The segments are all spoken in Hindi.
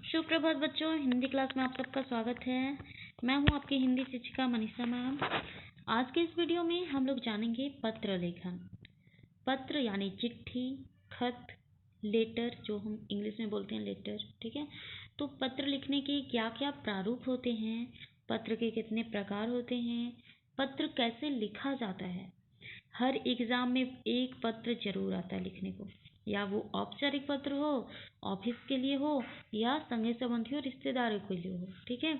सुप्रभात बच्चों, हिंदी क्लास में आप सबका स्वागत है। मैं हूं आपकी हिंदी शिक्षिका मनीषा मैम। आज के इस वीडियो में हम लोग जानेंगे पत्र लेखन। पत्र यानी चिट्ठी, खत, लेटर, जो हम इंग्लिश में बोलते हैं लेटर, ठीक है। तो पत्र लिखने के क्या क्या प्रारूप होते हैं, पत्र के कितने प्रकार होते हैं, पत्र कैसे लिखा जाता है। हर एग्ज़ाम में एक पत्र जरूर आता है लिखने को, या वो औपचारिक पत्र हो, ऑफिस के लिए हो, या संगी संबंधियों रिश्तेदारों के लिए हो, ठीक है।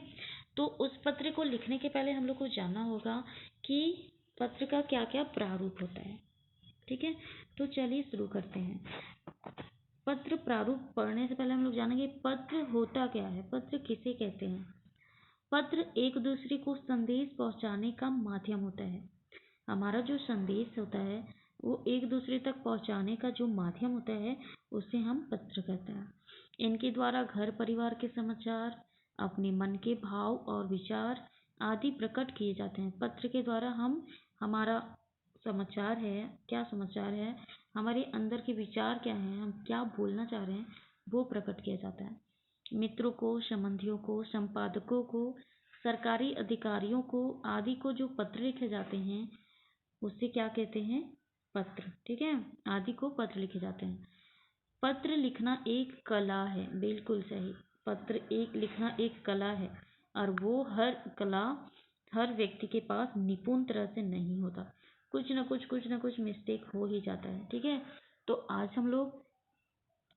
तो उस पत्र को लिखने के पहले हम लोग को जानना होगा कि पत्र का क्या क्या प्रारूप होता है, ठीक है। तो चलिए शुरू करते हैं। पत्र प्रारूप पढ़ने से पहले हम लोग जानेंगे पत्र होता क्या है, पत्र किसे कहते हैं। पत्र एक दूसरे को संदेश पहुंचाने का माध्यम होता है। हमारा जो संदेश होता है वो एक दूसरे तक पहुंचाने का जो माध्यम होता है उसे हम पत्र कहते हैं। इनके द्वारा घर परिवार के समाचार, अपने मन के भाव और विचार आदि प्रकट किए जाते हैं। पत्र के द्वारा हम हमारा समाचार है, क्या समाचार है, हमारे अंदर के विचार क्या हैं, हम क्या बोलना चाह रहे हैं, वो प्रकट किया जाता है। मित्रों को, संबंधियों को, संपादकों को, सरकारी अधिकारियों को आदि को जो पत्र लिखे जाते हैं उससे क्या कहते हैं, पत्र, ठीक है। आदि को पत्र लिखे जाते हैं। पत्र लिखना एक कला है, बिल्कुल सही। पत्र लिखना एक कला है और वो हर व्यक्ति के पास निपुण तरह से नहीं होता। कुछ ना कुछ मिस्टेक हो ही जाता है, ठीक है। तो आज हम लोग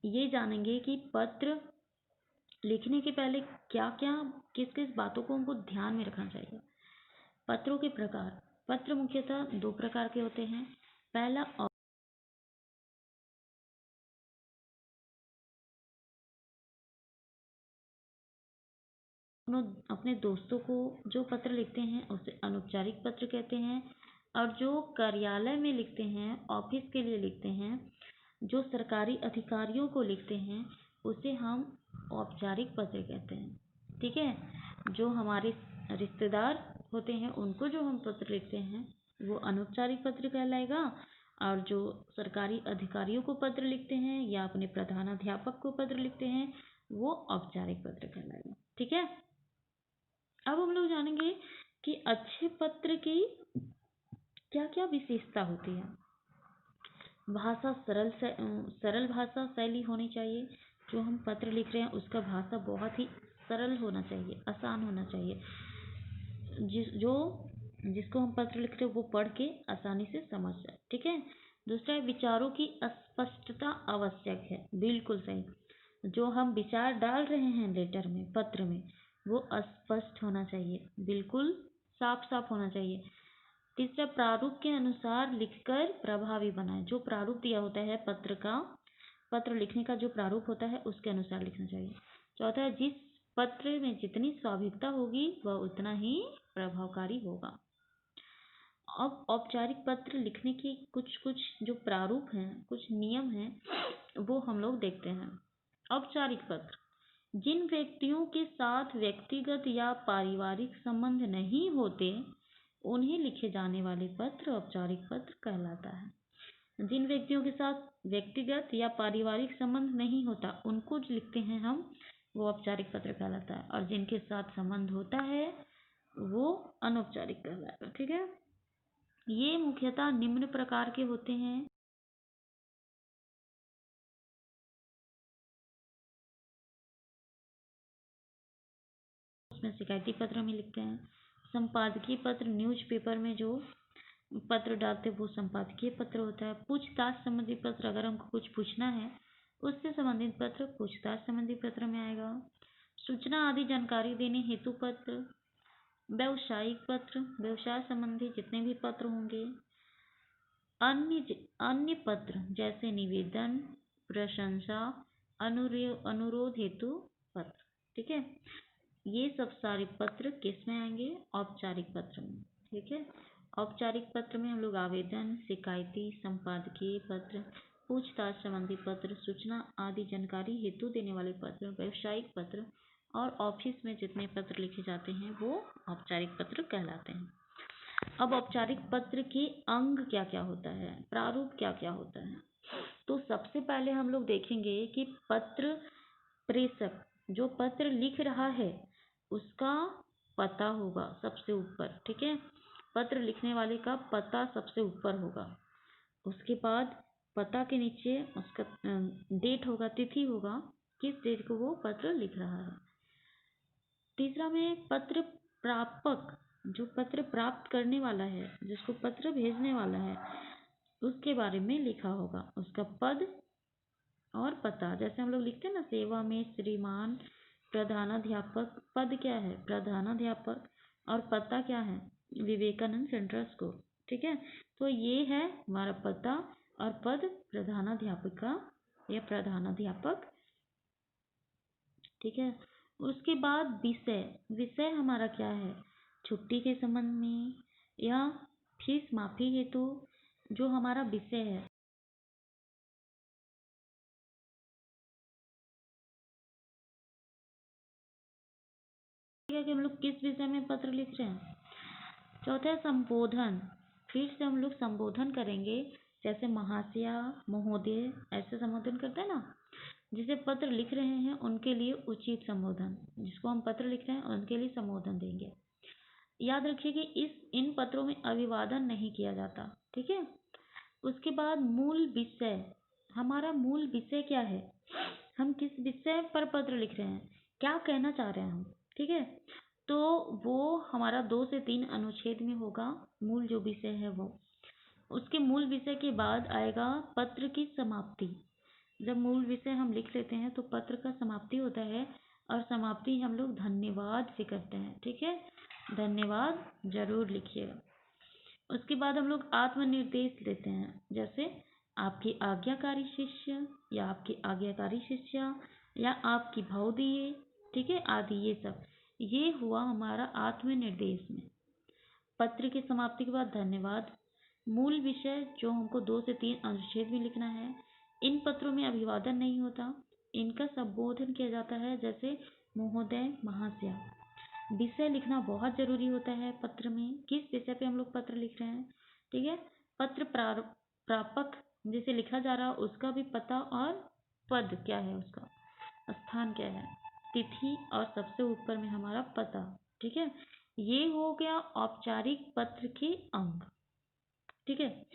ये जानेंगे कि पत्र लिखने के पहले क्या क्या किस किस बातों को हमको ध्यान में रखना चाहिए। पत्रों के प्रकार। पत्र मुख्यतः दो प्रकार के होते हैं। पहला अपने दोस्तों को जो पत्र लिखते हैं उसे अनौपचारिक पत्र कहते हैं, और जो कार्यालय में लिखते हैं, ऑफिस के लिए लिखते हैं, जो सरकारी अधिकारियों को लिखते हैं उसे हम औपचारिक पत्र कहते हैं, ठीक है। जो हमारे रिश्तेदार होते हैं उनको जो हम पत्र लिखते हैं वो अनौपचारिक पत्र कहलाएगा, और जो सरकारी अधिकारियों को पत्र लिखते हैं या अपने प्रधानाध्यापक को पत्र लिखते हैं वो औपचारिक पत्र कहलाएगा, ठीक है। अब हम लोग जानेंगे कि अच्छे पत्र की क्या क्या विशेषता होती है। भाषा सरल भाषा शैली होनी चाहिए। जो हम पत्र लिख रहे हैं उसका भाषा बहुत ही सरल होना चाहिए, आसान होना चाहिए। जिसको हम पत्र लिख रहे हैं वो पढ़ के आसानी से समझ जाए, ठीक है। दूसरा, विचारों की स्पष्टता आवश्यक है, बिल्कुल सही। जो हम विचार डाल रहे हैं लेटर में, पत्र में, वो स्पष्ट होना चाहिए, बिल्कुल साफ साफ होना चाहिए। तीसरा, प्रारूप के अनुसार लिखकर प्रभावी बनाए। जो प्रारूप दिया होता है पत्र लिखने का जो प्रारूप होता है उसके अनुसार लिखना चाहिए। चौथा, जिस पत्र में जितनी स्वाभाविकता होगी वह उतना ही प्रभावकारी होगा। अब औपचारिक पत्र लिखने की कुछ जो प्रारूप हैं, कुछ नियम हैं, वो हम लोग देखते हैं। औपचारिक पत्र, जिन व्यक्तियों के साथ व्यक्तिगत या पारिवारिक संबंध नहीं होते उन्हें लिखे जाने वाले पत्र औपचारिक पत्र कहलाता है। जिन व्यक्तियों के साथ व्यक्तिगत या पारिवारिक संबंध नहीं होता उनको जो लिखते हैं हम, वो औपचारिक पत्र कहलाता है, और जिनके साथ संबंध होता है वो अनौपचारिक कहलाता है, ठीक है। ये मुख्यतः निम्न प्रकार के होते हैं। उसमें शिकायती पत्र में लिखते हैं। संपादकीय पत्र, न्यूज़पेपर में जो पत्र डालते वो संपादकीय पत्र होता है। पूछताछ संबंधी पत्र, अगर हमको कुछ पूछना है उससे संबंधित पत्र पूछताछ संबंधी पत्र में आएगा। सूचना आदि जानकारी देने हेतु पत्र। व्यवसायिक पत्र, व्यवसाय संबंधी जितने भी पत्र होंगे। अन्य पत्र जैसे निवेदन, प्रशंसा, अनुरोध हेतु पत्र, ठीक है। ये सब सारे पत्र किस में आएंगे, औपचारिक पत्र में, ठीक है। औपचारिक पत्र में हम लोग आवेदन, शिकायती, संपादकीय पत्र, पूछताछ संबंधी पत्र, सूचना आदि जानकारी हेतु देने वाले पत्र, व्यवसायिक पत्र, और ऑफिस में जितने पत्र लिखे जाते हैं वो औपचारिक पत्र कहलाते हैं। अब औपचारिक पत्र के अंग क्या क्या होता है, प्रारूप क्या क्या होता है। तो सबसे पहले हम लोग देखेंगे कि पत्र प्रेषक जो पत्र लिख रहा है उसका पता होगा सबसे ऊपर, ठीक है। पत्र लिखने वाले का पता सबसे ऊपर होगा। उसके बाद पता के नीचे उसका डेट होगा, तिथि होगा, किस डेट को वो पत्र लिख रहा है। तीसरा में पत्र प्रापक, जो पत्र प्राप्त करने वाला है, जिसको पत्र भेजने वाला है, उसके बारे में लिखा होगा, उसका पद और पता। जैसे हम लोग लिखते हैं ना, सेवा में श्रीमान प्रधानाध्यापक, पद क्या है? प्रधानाध्यापक। और पता क्या है? विवेकानंद सेंट्रल स्कूल, ठीक है। तो ये है हमारा पता और पद प्रधानाध्यापिका या प्रधानाध्यापक, ठीक है। उसके बाद विषय, विषय हमारा क्या है? छुट्टी के संबंध में या फीस माफी हेतु जो हमारा विषय है, कि हम लोग किस विषय में पत्र लिख रहे हैं। चौथा है संबोधन, फिर से हम लोग संबोधन करेंगे, जैसे महाशया, महोदय, ऐसे संबोधन करते हैं ना। जिसे पत्र लिख रहे हैं उनके लिए उचित संबोधन, जिसको हम पत्र लिख रहे हैं उनके लिए संबोधन देंगे। याद रखिए कि इन पत्रों में अभिवादन नहीं किया जाता, ठीक है। उसके बाद मूल विषय, हमारा मूल विषय क्या है? हम किस विषय पर पत्र लिख रहे हैं, क्या कहना चाह रहे हैं हम, ठीक है। तो वो हमारा 2 से 3 अनुच्छेद में होगा, मूल जो विषय है वो। उसके मूल विषय के बाद आएगा पत्र की समाप्ति। जब मूल विषय हम लिख लेते हैं तो पत्र का समाप्ति होता है, और समाप्ति हम लोग धन्यवाद से करते हैं, ठीक है। धन्यवाद जरूर लिखिएगा। उसके बाद हम लोग आत्मनिर्देश देते हैं, जैसे आपके आज्ञाकारी शिष्य या आपकी आज्ञाकारी शिष्या या आपकी भवदीय, ठीक है, आदि। ये सब ये हुआ हमारा आत्मनिर्देश में। पत्र की समाप्ति के बाद धन्यवाद। मूल विषय जो हमको 2 से 3 अनुच्छेद में लिखना है, इन पत्रों में अभिवादन नहीं होता, इनका संबोधन किया जाता है, जैसे महोदय, महाशया। विषय लिखना बहुत जरूरी होता है पत्र में, किस विषय पे हम लोग पत्र लिख रहे हैं, ठीक है। पत्र प्रापक जिसे लिखा जा रहा है उसका भी पता और पद क्या है, उसका स्थान क्या है, तिथि, और सबसे ऊपर में हमारा पता, ठीक है। ये हो गया औपचारिक पत्र के अंग, ठीक है।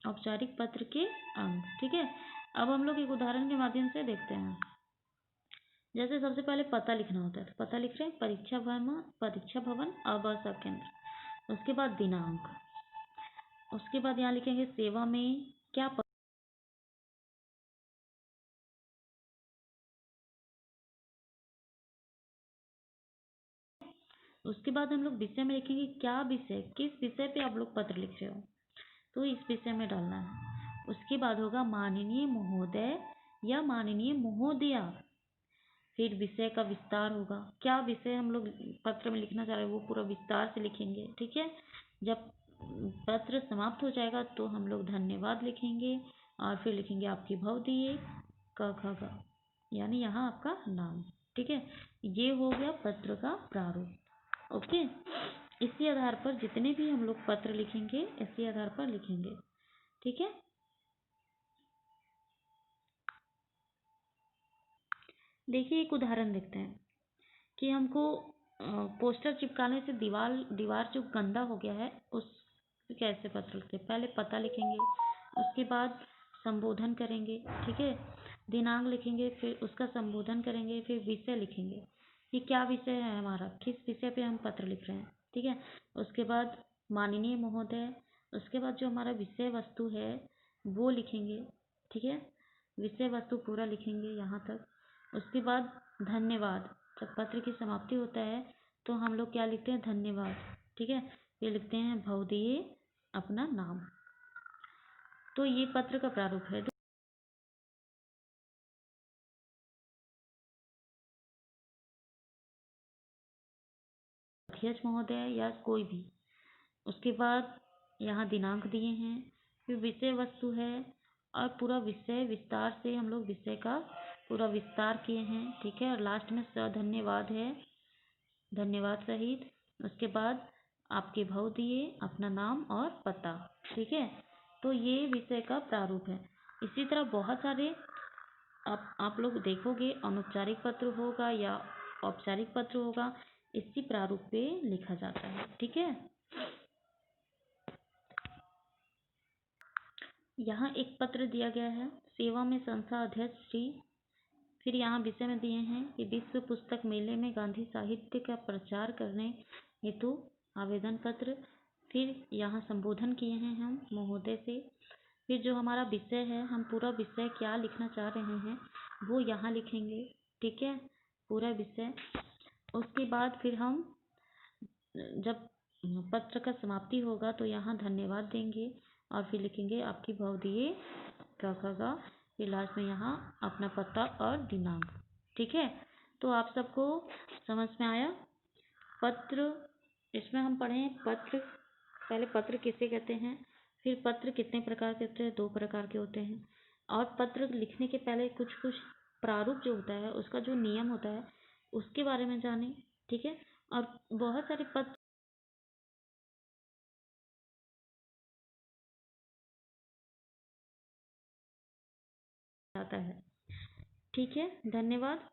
औपचारिक पत्र के अंग, ठीक है। अब हम लोग एक उदाहरण के माध्यम से देखते हैं। जैसे सबसे पहले पता लिखना होता है, तो पता लिख रहे हैं परीक्षा भवन आवास केंद्र। उसके बाद दिनांक, उसके बाद यहाँ लिखेंगे सेवा में क्या उसके बाद हम लोग विषय में लिखेंगे क्या विषय, किस विषय पे आप लोग पत्र लिख रहे हो, तो इस विषय में डालना है। उसके बाद होगा माननीय महोदय या माननीय महोदया। फिर विषय का विस्तार होगा, क्या विषय हम लोग पत्र में लिखना चाह रहे हैं वो पूरा विस्तार से लिखेंगे, ठीक है। जब पत्र समाप्त हो जाएगा तो हम लोग धन्यवाद लिखेंगे, और फिर लिखेंगे आपकी भवदीय क ख ग, यानी यहाँ आपका नाम, ठीक है। ये हो गया पत्र का प्रारूप, ओके। इसी आधार पर जितने भी हम लोग पत्र लिखेंगे इसी आधार पर लिखेंगे, ठीक है। देखिए एक उदाहरण देखते हैं कि हमको पोस्टर चिपकाने से दीवार जो गंदा हो गया है उस कैसे पत्र लिखते हैं। पहले पता लिखेंगे, उसके बाद संबोधन करेंगे, ठीक है। दिनांक लिखेंगे, फिर उसका संबोधन करेंगे, फिर विषय लिखेंगे कि क्या विषय है हमारा, किस विषय पे हम पत्र लिख रहे हैं, ठीक है। उसके बाद माननीय महोदय, उसके बाद जो हमारा विषय वस्तु है वो लिखेंगे, ठीक है। विषय वस्तु पूरा लिखेंगे यहाँ तक। उसके बाद धन्यवाद, जब पत्र की समाप्ति होता है तो हम लोग क्या लिखते हैं, धन्यवाद, ठीक है। ये लिखते हैं भवदीय अपना नाम। तो ये पत्र का प्रारूप है। अध्यक्ष महोदय या कोई भी। उसके बाद यहाँ दिनांक दिए हैं, फिर विषय वस्तु है, और पूरा विषय विस्तार से हम लोग विषय का पूरा विस्तार किए हैं, ठीक है। और लास्ट में धन्यवाद है, धन्यवाद सहित। उसके बाद आपके भाव दिए, अपना नाम और पता, ठीक है। तो ये विषय का प्रारूप है। इसी तरह बहुत सारे आप लोग देखोगे अनौपचारिक पत्र होगा या औपचारिक पत्र होगा, इसी प्रारूप पे लिखा जाता है। ठीक है, यहाँ एक पत्र दिया गया है, सेवा में संस्था अध्यक्ष श्री। फिर यहाँ विषय में दिए हैं कि विश्व पुस्तक मेले में गांधी साहित्य का प्रचार करने हेतु आवेदन पत्र। फिर यहाँ संबोधन किए हैं हम महोदय से। फिर जो हमारा विषय है, हम पूरा विषय क्या लिखना चाह रहे हैं वो यहाँ लिखेंगे। ठीक है, पूरा विषय। उसके बाद फिर हम जब पत्र का समाप्ति होगा तो यहाँ धन्यवाद देंगे और फिर लिखेंगे आपकी भवदीय का। फिर लास्ट में यहाँ अपना पता और दिनांक। ठीक है, तो आप सबको समझ में आया पत्र। इसमें हम पढ़ें पत्र, पहले पत्र किसे कहते हैं, फिर पत्र कितने प्रकार के होते हैं, 2 प्रकार के होते हैं। और पत्र लिखने के पहले कुछ कुछ प्रारूप जो होता है, उसका जो नियम होता है उसके बारे में जानें। ठीक है, और बहुत सारे पत्र आता है। ठीक है, धन्यवाद।